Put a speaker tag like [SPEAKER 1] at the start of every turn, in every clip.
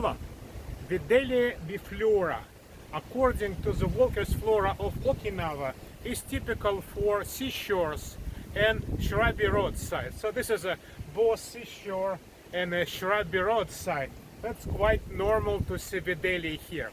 [SPEAKER 1] Hello. Wedelia biflora, according to the Walker's flora of Okinawa, is typical for seashores and shrubby roadside. So this is both seashore and a shrubby roadside. That's quite normal to see Wedelia here.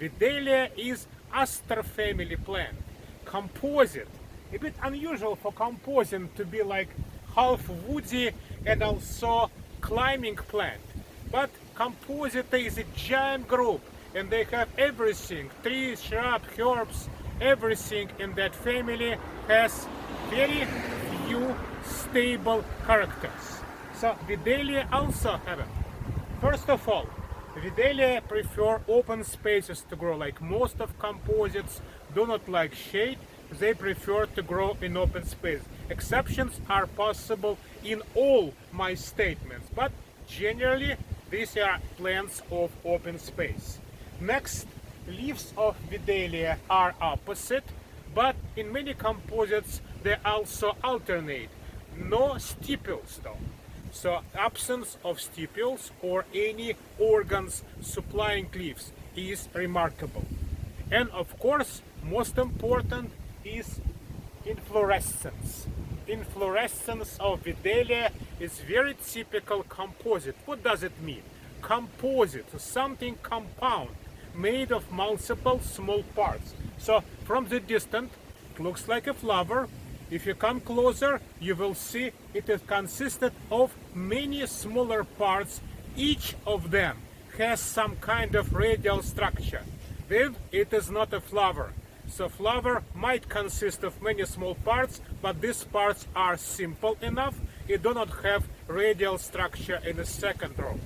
[SPEAKER 1] Wedelia is aster family plant, composite. A bit unusual for composite to be like half woody and also climbing plant. But composite is a giant group and they have everything, trees, shrubs, herbs, everything in that family has very few stable characters. So Wedelia also have it. First of all, Wedelia prefer open spaces to grow. Like most of composites do not like shade, they prefer to grow in open space. Exceptions are possible in all my statements, but generally these are plants of open space. Next, leaves of Wedelia are opposite, but in many composites they also alternate. No stipules though. So absence of stipules or any organs supplying leaves is remarkable. And of course, most important is inflorescence. Inflorescence of Wedelia is very typical composite. What does it mean? Composite, something compound, made of multiple small parts. So from the distance, it looks like a flower. If you come closer, you will see it is consisted of many smaller parts. Each of them has some kind of radial structure. Then it is not a flower. So flower might consist of many small parts, but these parts are simple enough. It do not have radial structure in the second row.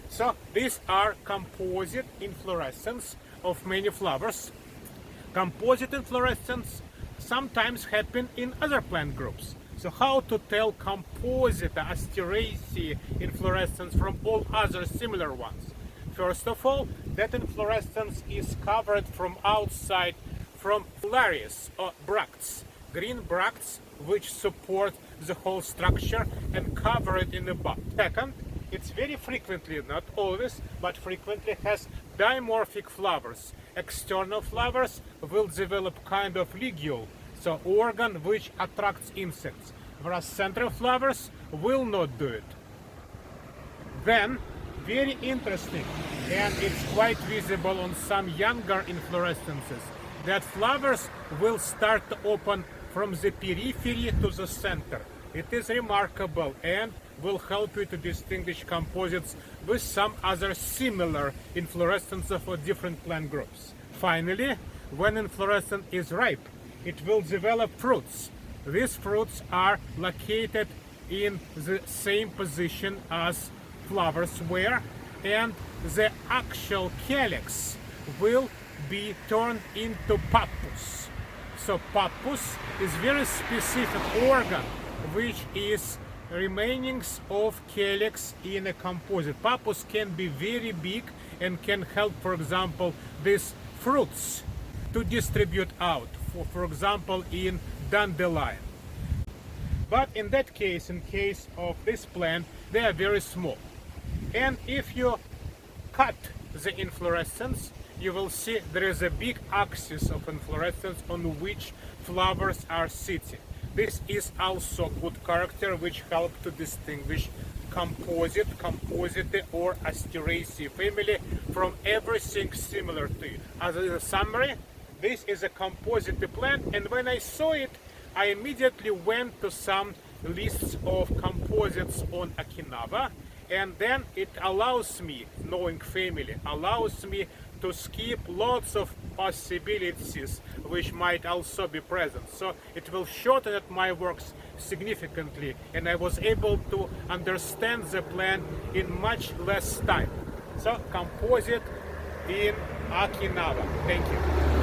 [SPEAKER 1] So these are composite inflorescence of many flowers. Composite inflorescence sometimes happen in other plant groups. So how to tell composite asteraceae inflorescence from all other similar ones? First of all, that inflorescence is covered from outside from flares or bracts, green bracts which support the whole structure and cover it in the bud. Second, it's very frequently, not always, but frequently has dimorphic flowers. External flowers will develop kind of ligule, so organ which attracts insects, whereas central flowers will not do it. Then, very interesting, and it's quite visible on some younger inflorescences, that flowers will start to open from the periphery to the center. It is remarkable and will help you to distinguish composites with some other similar inflorescences for different plant groups. Finally, when inflorescence is ripe, it will develop fruits. These fruits are located in the same position as flowers were, and the actual calyx will be turned into pappus. So pappus is very specific organ which is remainings of calyx in a composite. Pappus can be very big and can help, for example, these fruits to distribute out, for example, in dandelion. But in that case, in case of this plant, they are very small. And if you cut the inflorescence, you will see there is a big axis of inflorescence on which flowers are sitting. This is also good character which help to distinguish composite or asteraceae family from everything similar to it. As a summary, this is a composite plant, and when I saw it, I immediately went to some lists of composites on Okinawa, and then it allows me, knowing family, allows me to skip lots of possibilities which might also be present. So it will shorten my works significantly, and I was able to understand the plant in much less time. So composite in Okinawa. Thank you.